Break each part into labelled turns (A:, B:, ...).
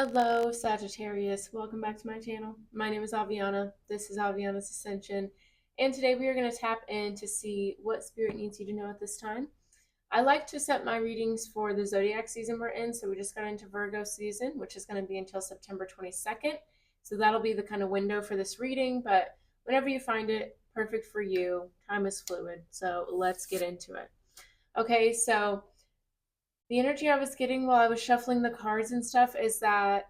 A: Hello, Sagittarius. Welcome back to my channel. My name is Aviana. This is Aviana's Ascension. And today we are going to tap in to see what Spirit needs you to know at this time. I like to set my readings for the zodiac season we're in. So we just got into Virgo season, which is going to be until September 22nd. So that'll be the kind of window for this reading. But whenever you find it perfect for you, time is fluid. So let's get into it. Okay, so the energy I was getting while I was shuffling the cards and stuff is that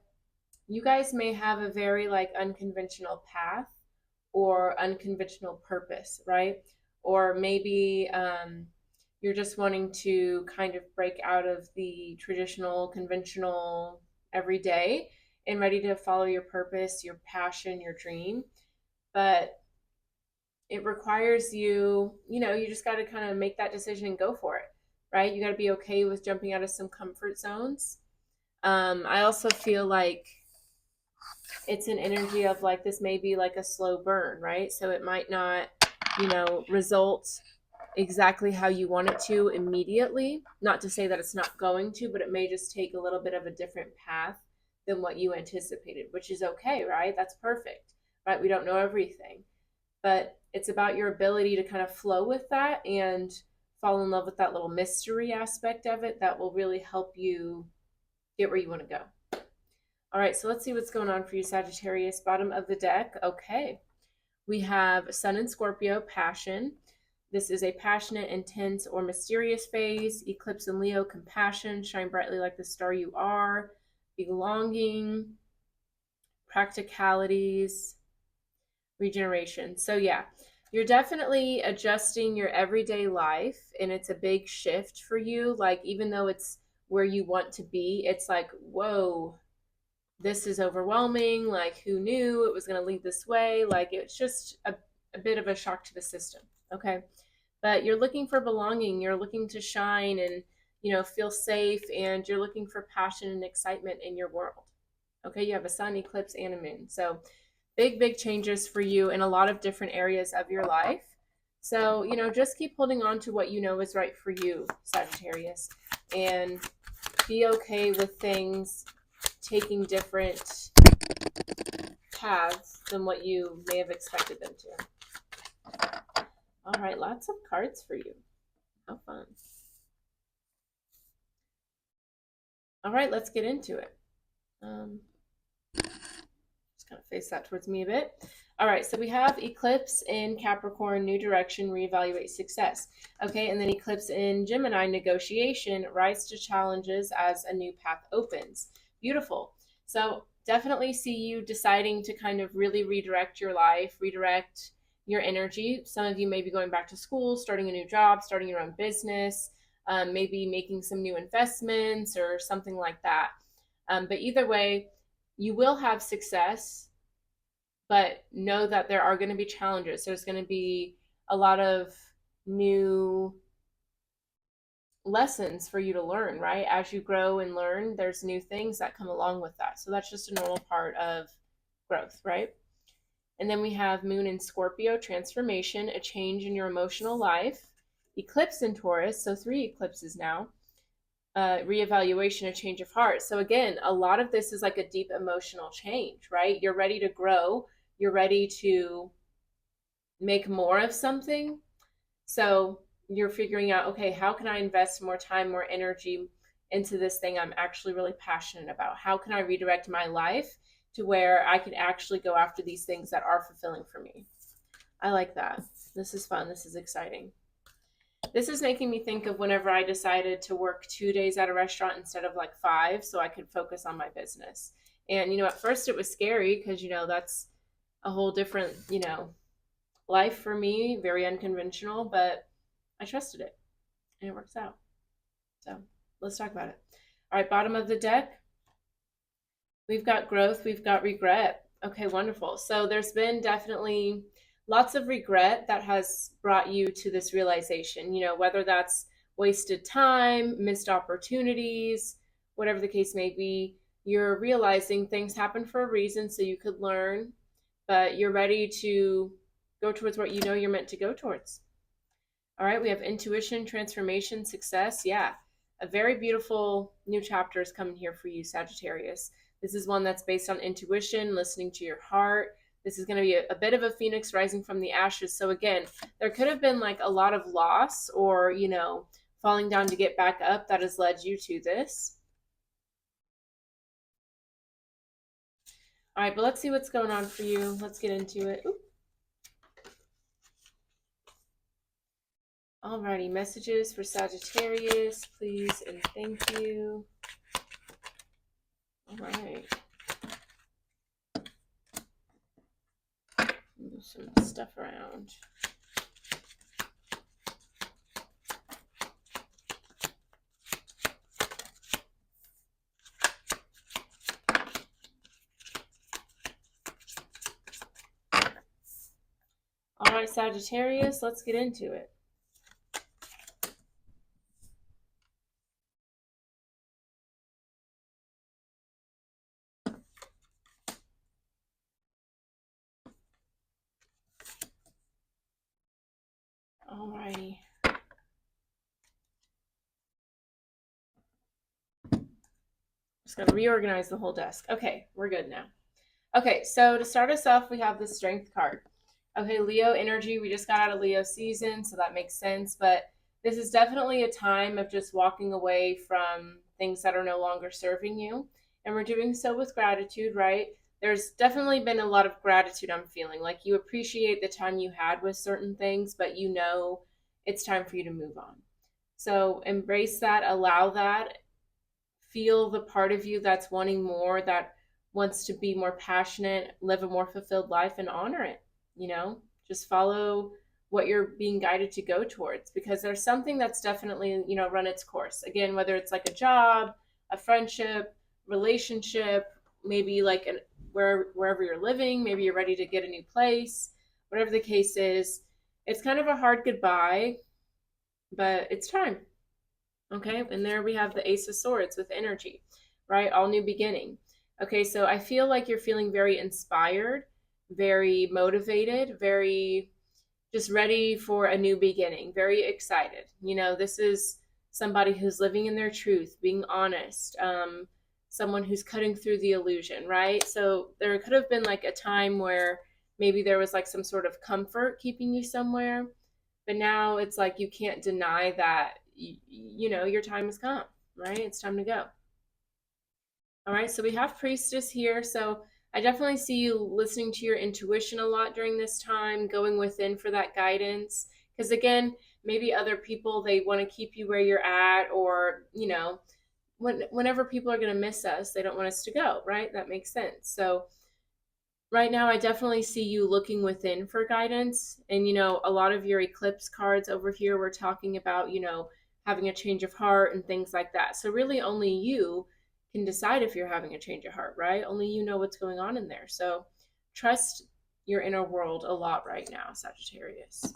A: you guys may have a very like unconventional path or unconventional purpose, right? Or maybe you're just wanting to kind of break out of the traditional, conventional, everyday and ready to follow your purpose, your passion, your dream. But it requires you, you just got to kind of make that decision and go for it, right? You got to be okay with jumping out of some comfort zones. I also feel like it's an energy of like this may be like a slow burn, right? So it might not, result exactly how you want it to immediately. Not to say that it's not going to, but it may just take a little bit of a different path than what you anticipated, which is okay, right? That's perfect, right? We don't know everything, but it's about your ability to kind of flow with that and fall in love with that little mystery aspect of it that will really help you get where you want to go. All right, so let's see what's going on for you, Sagittarius. Bottom of the deck. Okay. We have Sun in Scorpio, passion. This is a passionate, intense, or mysterious phase. Eclipse in Leo, compassion. Shine brightly like the star you are. Belonging. Practicalities. Regeneration. So, yeah, you're definitely adjusting your everyday life, and it's a big shift for you. Like, even though it's where you want to be, it's like, whoa, this is overwhelming. Like, who knew it was going to lead this way? Like, it's just a bit of a shock to the system. Okay. But you're looking for belonging. You're looking to shine and, feel safe. And you're looking for passion and excitement in your world. Okay. You have a sun, eclipse, and a moon. So, big changes for you in a lot of different areas of your life. So, just keep holding on to what you know is right for you, Sagittarius, and be okay with things taking different paths than what you may have expected them to. All right, lots of cards for you. How fun. All right, let's get into it. Just kind of face that towards me a bit. All right, so we have eclipse in Capricorn, new direction, reevaluate success. Okay, and then eclipse in Gemini, negotiation, rise to challenges as a new path opens. Beautiful. So definitely see you deciding to kind of really redirect your life, redirect your energy. Some of you may be going back to school, starting a new job, starting your own business, maybe making some new investments or something like that. But either way, you will have success, but know that there are going to be challenges. There's going to be a lot of new lessons for you to learn, right? As you grow and learn, there's new things that come along with that. So that's just a normal part of growth, right? And then we have moon in Scorpio, transformation, a change in your emotional life. Eclipse in Taurus, so 3 eclipses now. Reevaluation, a change of heart. So again, a lot of this is like a deep emotional change, right? You're ready to grow. You're ready to make more of something. So you're figuring out, okay, how can I invest more time, more energy into this thing I'm actually really passionate about? How can I redirect my life to where I can actually go after these things that are fulfilling for me? I like that. This is fun. This is exciting. This is making me think of whenever I decided to work 2 days at a restaurant instead of like 5 so I could focus on my business. And, at first it was scary because, that's a whole different, life for me, very unconventional, but I trusted it and it works out. So let's talk about it. All right, bottom of the deck, we've got growth, we've got regret. Okay, wonderful. So there's been definitely lots of regret that has brought you to this realization, whether that's wasted time, missed opportunities, whatever the case may be. You're realizing things happen for a reason so you could learn, but you're ready to go towards what you know you're meant to go towards. All right, we have intuition, transformation, success. Yeah. a very beautiful new chapter is coming here for you, Sagittarius. This is one that's based on intuition, listening to your heart. This is going to be a bit of a phoenix rising from the ashes. So again, there could have been like a lot of loss or, falling down to get back up that has led you to this. All right, but let's see what's going on for you. Let's get into it. Oop. Alrighty, messages for Sagittarius, please and thank you. All right. Move some stuff around. All right, Sagittarius, let's get into it. Alrighty. Just gotta reorganize the whole desk. Okay, we're good now. Okay, so to start us off, we have the Strength card. Okay, Leo energy. We just got out of Leo season, so that makes sense. But this is definitely a time of just walking away from things that are no longer serving you. And we're doing so with gratitude, right? There's definitely been a lot of gratitude I'm feeling. Like you appreciate the time you had with certain things, but you know it's time for you to move on. So embrace that, allow that, feel the part of you that's wanting more, that wants to be more passionate, live a more fulfilled life, and honor it. Just follow what you're being guided to go towards, because there's something that's definitely, run its course. Again, whether it's like a job, a friendship, relationship, maybe like wherever you're living, maybe you're ready to get a new place, whatever the case is, it's kind of a hard goodbye, but it's time. Okay, and there we have the Ace of Swords with energy, right? All new beginning. Okay, so I feel like you're feeling very inspired, very motivated, very just ready for a new beginning, very excited. This is somebody who's living in their truth, being honest, someone who's cutting through the illusion, right? So there could have been like a time where maybe there was like some sort of comfort keeping you somewhere, but now it's like you can't deny that your time has come, right? It's time to go. All right, so we have Priestess here. So I definitely see you listening to your intuition a lot during this time, going within for that guidance. Because again, maybe other people, they want to keep you where you're at, or, whenever people are going to miss us, they don't want us to go, right? That makes sense. So right now, I definitely see you looking within for guidance. And, a lot of your eclipse cards over here, we're talking about, having a change of heart and things like that. So really only you can decide if you're having a change of heart, right? Only you know what's going on in there. So trust your inner world a lot right now, Sagittarius.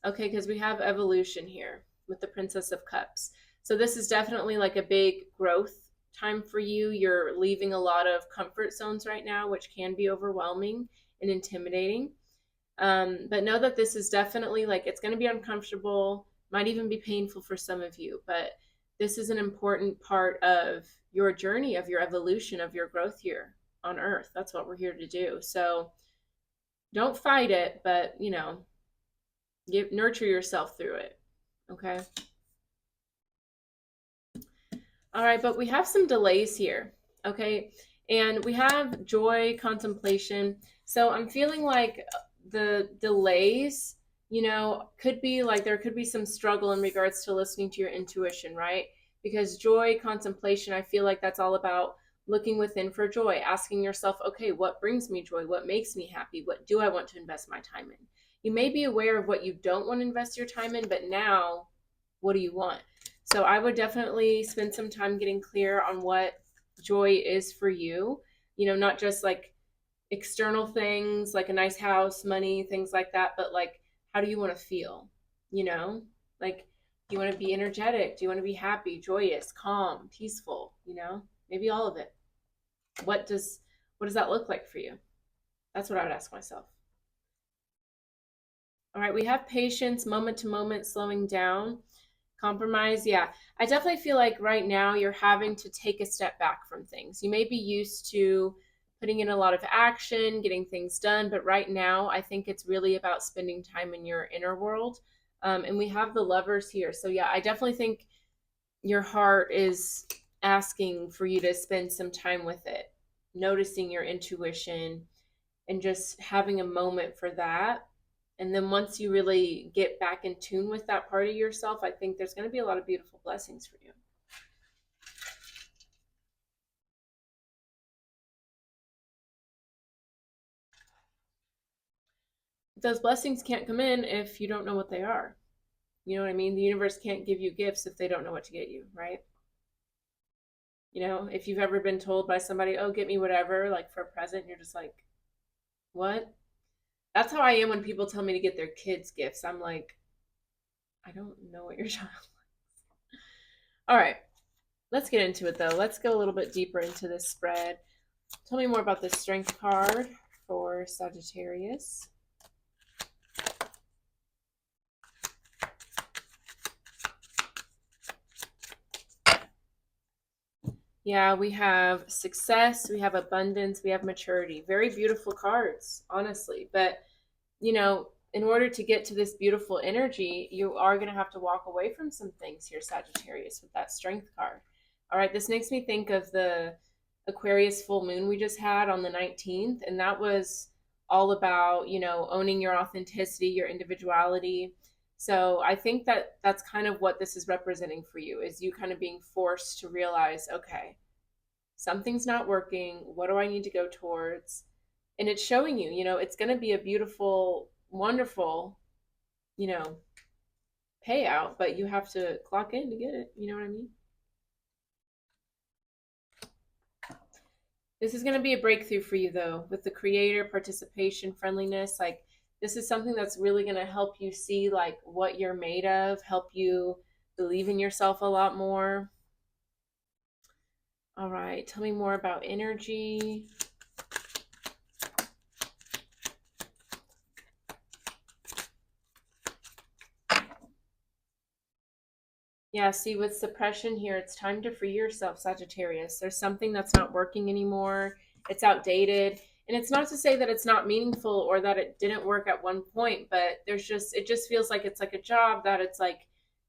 A: Okay, because we have evolution here with the Princess of Cups. So this is definitely like a big growth time for you. You're leaving a lot of comfort zones right now, which can be overwhelming and intimidating. But know that this is definitely like, it's going to be uncomfortable, might even be painful for some of you, but this is an important part of your journey, of your evolution, of your growth here on Earth. That's what we're here to do. So don't fight it, but nurture yourself through it. Okay. All right, but we have some delays here. Okay. And we have joy, contemplation. So I'm feeling like the delays, could be like there could be some struggle in regards to listening to your intuition, right? Because joy, contemplation, I feel like that's all about looking within for joy, asking yourself, okay, what brings me joy? What makes me happy? What do I want to invest my time in? You may be aware of what you don't want to invest your time in, but now what do you want? So I would definitely spend some time getting clear on what joy is for you, not just like external things like a nice house, money, things like that, but like, how do you want to feel? Like, do you want to be energetic? Do you want to be happy, joyous, calm, peaceful? Maybe all of it. What does that look like for you? That's what I would ask myself. All right, we have patience, moment to moment, slowing down. Compromise, yeah. I definitely feel like right now you're having to take a step back from things. You may be used to putting in a lot of action, getting things done, but right now I think it's really about spending time in your inner world. And we have the lovers here. So, yeah, I definitely think your heart is asking for you to spend some time with it, noticing your intuition and just having a moment for that. And then once you really get back in tune with that part of yourself, I think there's going to be a lot of beautiful blessings for you. Those blessings can't come in if you don't know what they are. You know what I mean? The universe can't give you gifts if they don't know what to get you, right? You know, if you've ever been told by somebody, oh, get me whatever, like for a present, you're just like, what? That's how I am when people tell me to get their kids gifts. I'm like, I don't know what your child likes. All right, let's get into it though. Let's go a little bit deeper into this spread. Tell me more about the Strength card for Sagittarius. Yeah, we have success, we have abundance, we have maturity. Very beautiful cards, honestly. But, you know, in order to get to this beautiful energy, you are going to have to walk away from some things here, Sagittarius, with that Strength card. All right, this makes me think of the Aquarius full moon we just had on the 19th, and that was all about, you know, owning your authenticity, your individuality. So I think that that's kind of what this is representing for you, is you kind of being forced to realize, okay, something's not working. What do I need to go towards? And it's showing you, you know, it's going to be a beautiful, wonderful, you know, payout, but you have to clock in to get it. You know what I mean? This is going to be a breakthrough for you, though, with the creator, participation, friendliness. Like, this is something that's really going to help you see, like, what you're made of, help you believe in yourself a lot more. All right, tell me more about energy. Yeah, see, with suppression here, it's time to free yourself, Sagittarius. There's something that's not working anymore. It's outdated. And it's not to say that it's not meaningful or that it didn't work at one point, but it just feels like it's like a job that it's like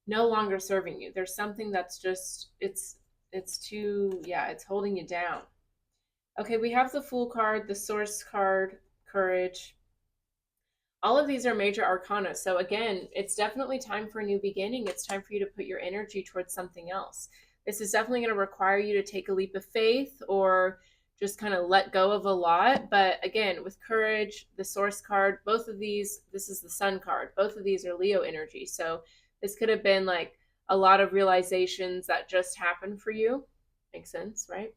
A: no longer serving you. There's something that's just, it's too, yeah, it's holding you down. Okay, we have the Fool card, the Source card, Courage. All of these are major arcana. So again, it's definitely time for a new beginning. It's time for you to put your energy towards something else. This is definitely going to require you to take a leap of faith or just kind of let go of a lot. But again, with Courage, the Source card, both of these, this is the Sun card. Both of these are Leo energy. So this could have been like a lot of realizations that just happened for you. Makes sense, right?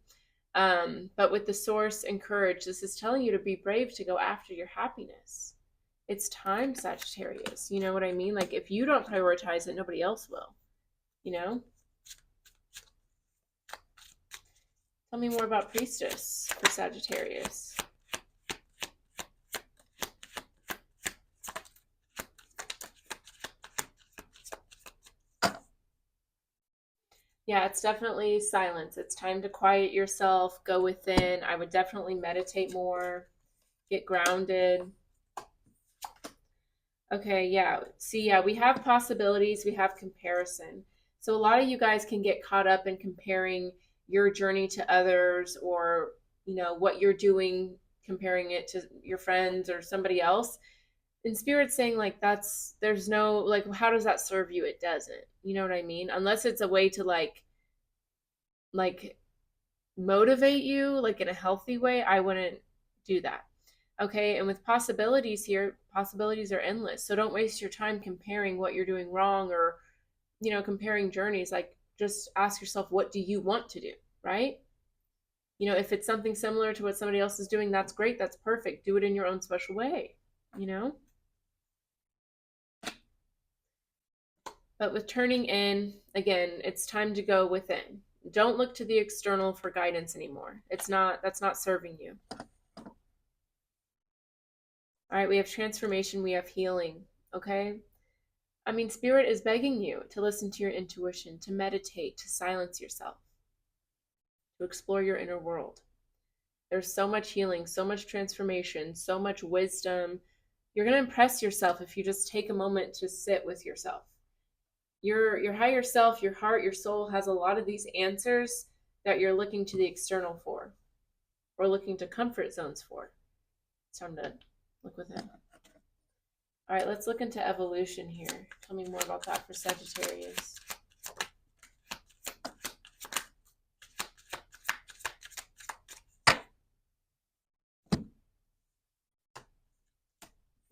A: But with the Source and Courage, this is telling you to be brave, to go after your happiness. It's time, Sagittarius. You know what I mean? Like, if you don't prioritize it, nobody else will. You know? Tell me more about Priestess for Sagittarius. Yeah, it's definitely silence. It's time to quiet yourself, go within. I would definitely meditate more, get grounded. Okay, yeah. See, yeah, we have possibilities, we have comparison. So a lot of you guys can get caught up in comparing your journey to others, or, you know, what you're doing, comparing it to your friends or somebody else. And Spirit's saying, like, there's no, like, how does that serve you? It doesn't. You know what I mean? Unless it's a way to like motivate you, like in a healthy way, I wouldn't do that. Okay, and with possibilities here, possibilities are endless. So don't waste your time comparing what you're doing wrong, or, you know, comparing journeys. Like, just ask yourself, what do you want to do, right? You know, if it's something similar to what somebody else is doing, that's great, that's perfect. Do it in your own special way, you know? But with turning in, again, it's time to go within. Don't look to the external for guidance anymore. That's not serving you. All right, we have transformation, we have healing, okay? I mean, Spirit is begging you to listen to your intuition, to meditate, to silence yourself, to explore your inner world. There's so much healing, so much transformation, so much wisdom. You're going to impress yourself if you just take a moment to sit with yourself. Your higher self, your heart, your soul has a lot of these answers that you're looking to the external for, or looking to comfort zones for. It's time to look within. All right, let's look into evolution here. Tell me more about that for Sagittarius.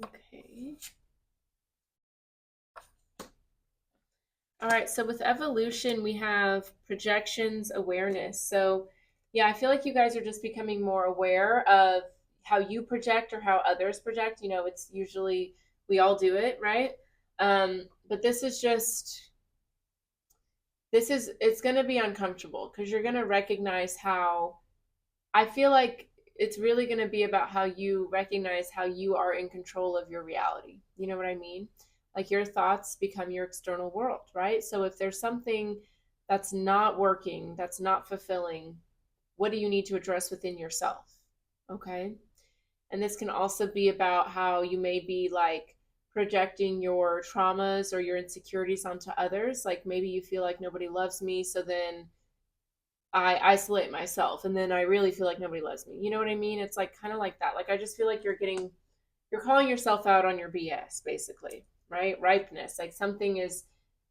A: Okay. All right, so with evolution, we have projections, awareness. So, yeah, I feel like you guys are just becoming more aware of how you project or how others project. You know, it's usually we all do it, right? But it's going to be uncomfortable because you're going to recognize how I feel like it's really going to be about how you recognize how you are in control of your reality. You know what I mean? Like your thoughts become your external world, right? So if there's something that's not working, that's not fulfilling, what do you need to address within yourself? Okay. And this can also be about how you may be like projecting your traumas or your insecurities onto others. Like maybe you feel like nobody loves me, so then I isolate myself and then I really feel like nobody loves me. You know what I mean? It's like kind of like that. Like I just feel like you're calling yourself out on your BS basically, right? Ripeness. Like something is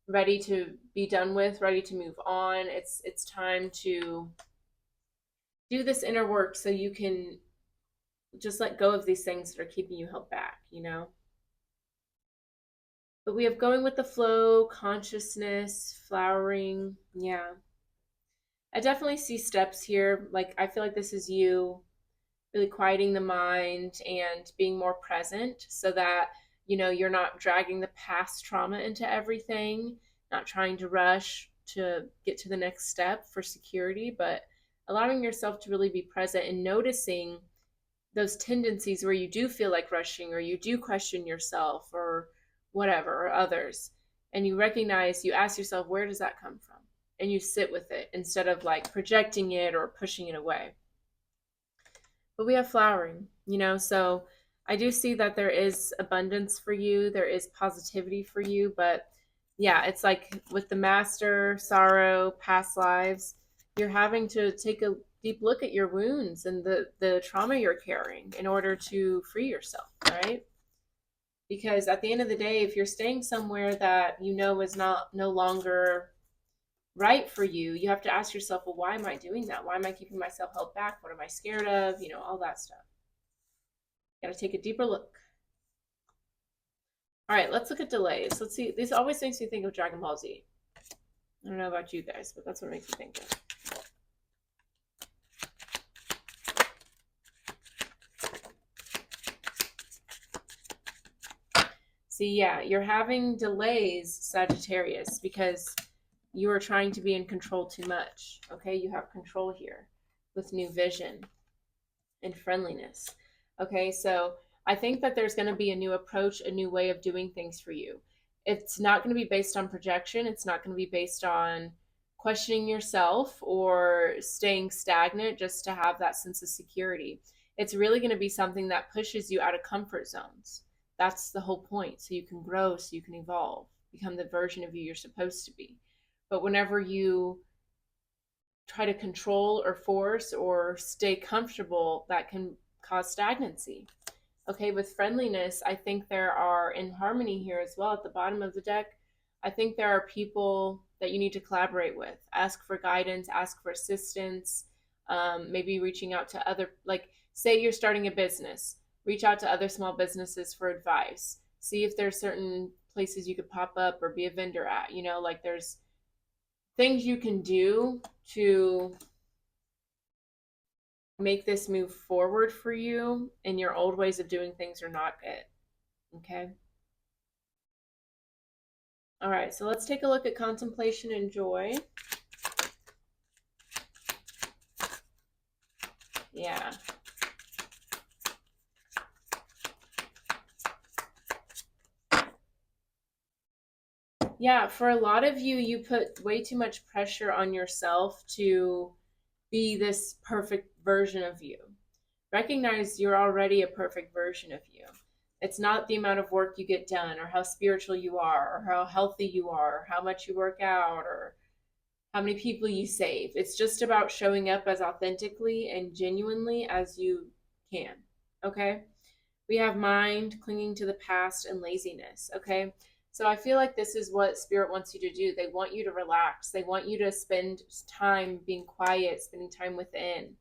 A: ready to be done with, ready to move on. It's time to do this inner work so you can just let go of these things that are keeping you held back, you know? But we have going with the flow, consciousness, flowering. Yeah. I definitely see steps here. Like I feel like this is you really quieting the mind and being more present so that you're not dragging the past trauma into everything, not trying to rush to get to the next step for security, but allowing yourself to really be present and noticing those tendencies where you do feel like rushing or you do question yourself or whatever or others, and you ask yourself, where does that come from, and you sit with it instead of like projecting it or pushing it away. But we have flowering, so I do see that there is abundance for you, there is positivity for you, but yeah, it's like with the master, sorrow, past lives, you're having to take a deep look at your wounds and the trauma you're carrying in order to free yourself, right? Because at the end of the day, if you're staying somewhere that is not no longer right for you, you have to ask yourself, well, why am I doing that? Why am I keeping myself held back? What am I scared of? All that stuff. Got to take a deeper look. All right, let's look at delays. Let's see. This always makes me think of Dragon Ball Z. I don't know about you guys, but that's what it makes me think of. See, yeah, you're having delays, Sagittarius, because you are trying to be in control too much. Okay, you have control here with new vision and friendliness. Okay, so I think that there's going to be a new approach, a new way of doing things for you. It's not going to be based on projection. It's not going to be based on questioning yourself or staying stagnant just to have that sense of security. It's really going to be something that pushes you out of comfort zones. That's the whole point. So you can grow, so you can evolve, become the version of you you're supposed to be. But whenever you try to control or force or stay comfortable, that can cause stagnancy. Okay, with friendliness, I think there are in harmony here as well at the bottom of the deck. I think there are people that you need to collaborate with. Ask for guidance, ask for assistance, maybe reaching out to other, like, say you're starting a business, reach out to other small businesses for advice. See if there's certain places you could pop up or be a vendor at. Like there's things you can do to make this move forward for you, and your old ways of doing things are not good. Okay. All right, so let's take a look at contemplation and joy. Yeah. Yeah, for a lot of you, you put way too much pressure on yourself to be this perfect version of you. Recognize you're already a perfect version of you. It's not the amount of work you get done, or how spiritual you are, or how healthy you are, or how much you work out, or how many people you save. It's just about showing up as authentically and genuinely as you can. Okay? We have mind, clinging to the past, and laziness. Okay? So I feel like this is what Spirit wants you to do. They want you to relax. They want you to spend time being quiet, spending time within.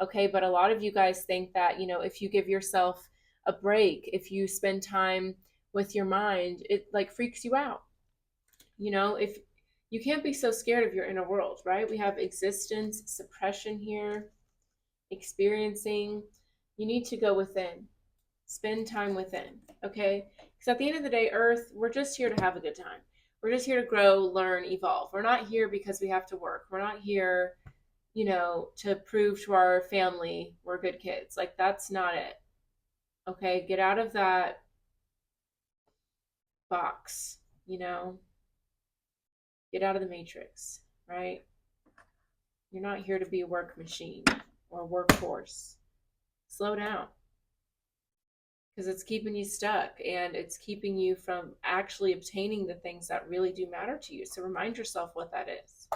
A: Okay? But a lot of you guys think that, if you give yourself a break, if you spend time with your mind, it like freaks you out. If you can't be so scared of your inner world, right? We have existence, suppression here, experiencing. You need to go within, spend time within, okay? Because at the end of the day, Earth, we're just here to have a good time. We're just here to grow, learn, evolve. We're not here because we have to work. We're not here, to prove to our family we're good kids. Like, that's not it, okay? Get out of that box, Get out of the matrix, right? You're not here to be a work machine or a workhorse. Slow down, because it's keeping you stuck and it's keeping you from actually obtaining the things that really do matter to you. So remind yourself what that is.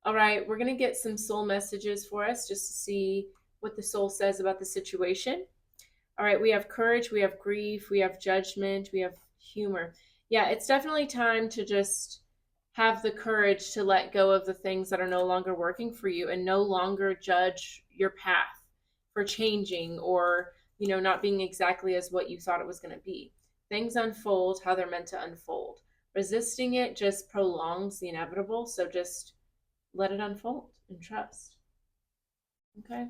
A: All right, we're going to get some soul messages for us just to see what the soul says about the situation. All right, we have courage, we have grief, we have judgment, we have humor. Yeah, it's definitely time to just have the courage to let go of the things that are no longer working for you and no longer judge your path for changing or, not being exactly as what you thought it was going to be. Things unfold how they're meant to unfold. Resisting it just prolongs the inevitable, so just let it unfold and trust. Okay?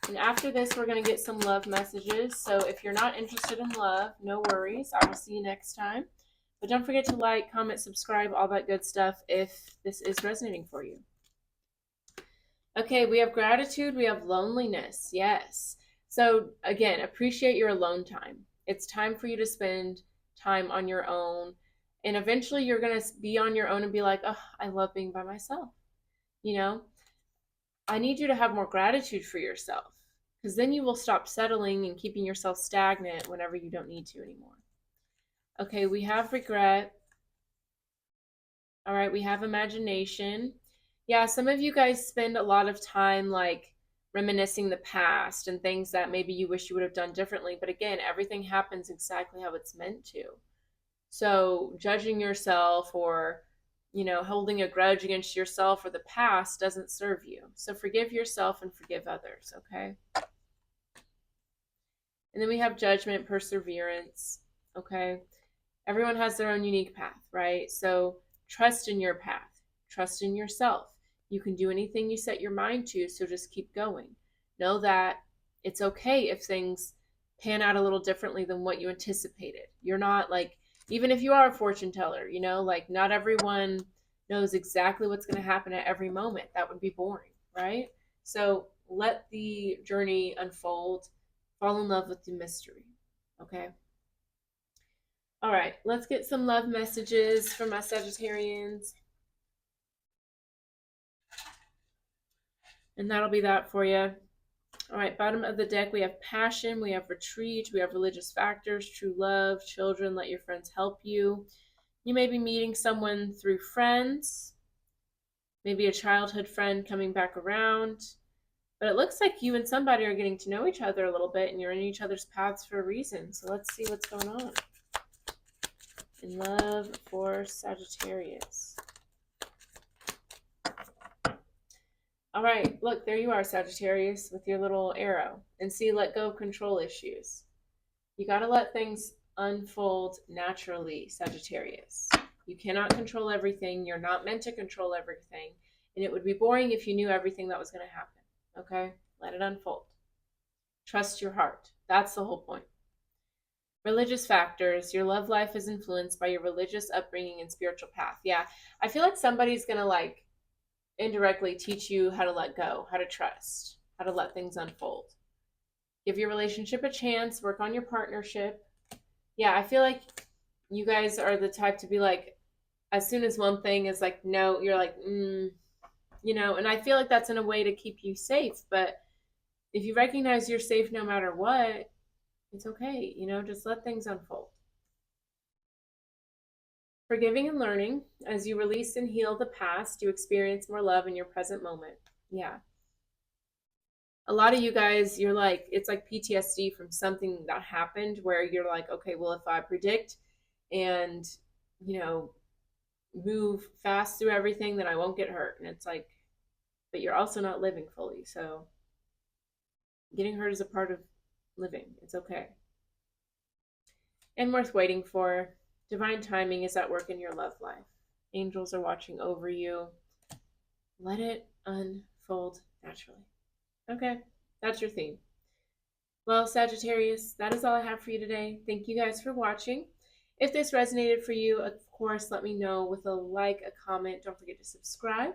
A: And after this, we're going to get some love messages. So if you're not interested in love, no worries. I will see you next time. But don't forget to like, comment, subscribe, all that good stuff if this is resonating for you. Okay, we have gratitude. We have loneliness. Yes. So again, appreciate your alone time. It's time for you to spend time on your own. And eventually you're going to be on your own and be like, oh, I love being by myself. I need you to have more gratitude for yourself, because then you will stop settling and keeping yourself stagnant whenever you don't need to anymore. Okay, we have regret. All right, we have imagination. Yeah, some of you guys spend a lot of time like reminiscing the past and things that maybe you wish you would have done differently. But again, everything happens exactly how it's meant to. So judging yourself or holding a grudge against yourself or the past doesn't serve you. So forgive yourself and forgive others, okay? And then we have judgment, perseverance, okay? Everyone has their own unique path, right? So trust in your path. Trust in yourself. You can do anything you set your mind to, so just keep going. Know that it's okay if things pan out a little differently than what you anticipated. You're not like, even if you are a fortune teller, like not everyone knows exactly what's going to happen at every moment. That would be boring, right? So let the journey unfold. Fall in love with the mystery, okay? All right, let's get some love messages from my Sagittarians. And that'll be that for you. All right, bottom of the deck, we have passion, we have retreat, we have religious factors, true love, children, let your friends help you. You may be meeting someone through friends, maybe a childhood friend coming back around. But it looks like you and somebody are getting to know each other a little bit and you're in each other's paths for a reason. So let's see what's going on. In love for Sagittarius. All right, look, there you are, Sagittarius, with your little arrow. And see, let go of control issues. You got to let things unfold naturally, Sagittarius. You cannot control everything. You're not meant to control everything. And it would be boring if you knew everything that was going to happen. Okay? Let it unfold. Trust your heart. That's the whole point. Religious factors. Your love life is influenced by your religious upbringing and spiritual path. Yeah, I feel like somebody's going to like indirectly teach you how to let go, how to trust, how to let things unfold. Give your relationship a chance, work on your partnership. Yeah, I feel like you guys are the type to be like, as soon as one thing is like, no, you're like, and I feel like that's in a way to keep you safe. But if you recognize you're safe no matter what, it's okay. Just let things unfold. Forgiving and learning. As you release and heal the past, you experience more love in your present moment. Yeah. A lot of you guys, you're like, it's like PTSD from something that happened where you're like, okay, well, if I predict and, you know, move fast through everything, then I won't get hurt. And it's like, but you're also not living fully. So getting hurt is a part of living. It's okay. And worth waiting for. Divine timing is at work in your love life. Angels are watching over you. Let it unfold naturally. Okay, that's your theme. Well, Sagittarius, that is all I have for you today. Thank you guys for watching. If this resonated for you, of course, let me know with a like, a comment. Don't forget to subscribe.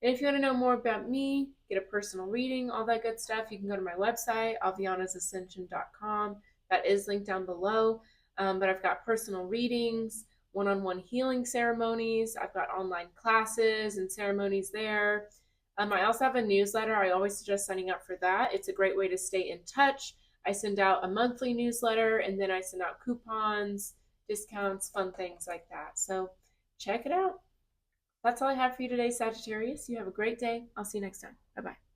A: And if you want to know more about me, get a personal reading, all that good stuff, you can go to my website, avianasascension.com. That is linked down below. But I've got personal readings, one-on-one healing ceremonies. I've got online classes and ceremonies there. I also have a newsletter. I always suggest signing up for that. It's a great way to stay in touch. I send out a monthly newsletter, and then I send out coupons, discounts, fun things like that. So check it out. That's all I have for you today, Sagittarius. You have a great day. I'll see you next time. Bye-bye.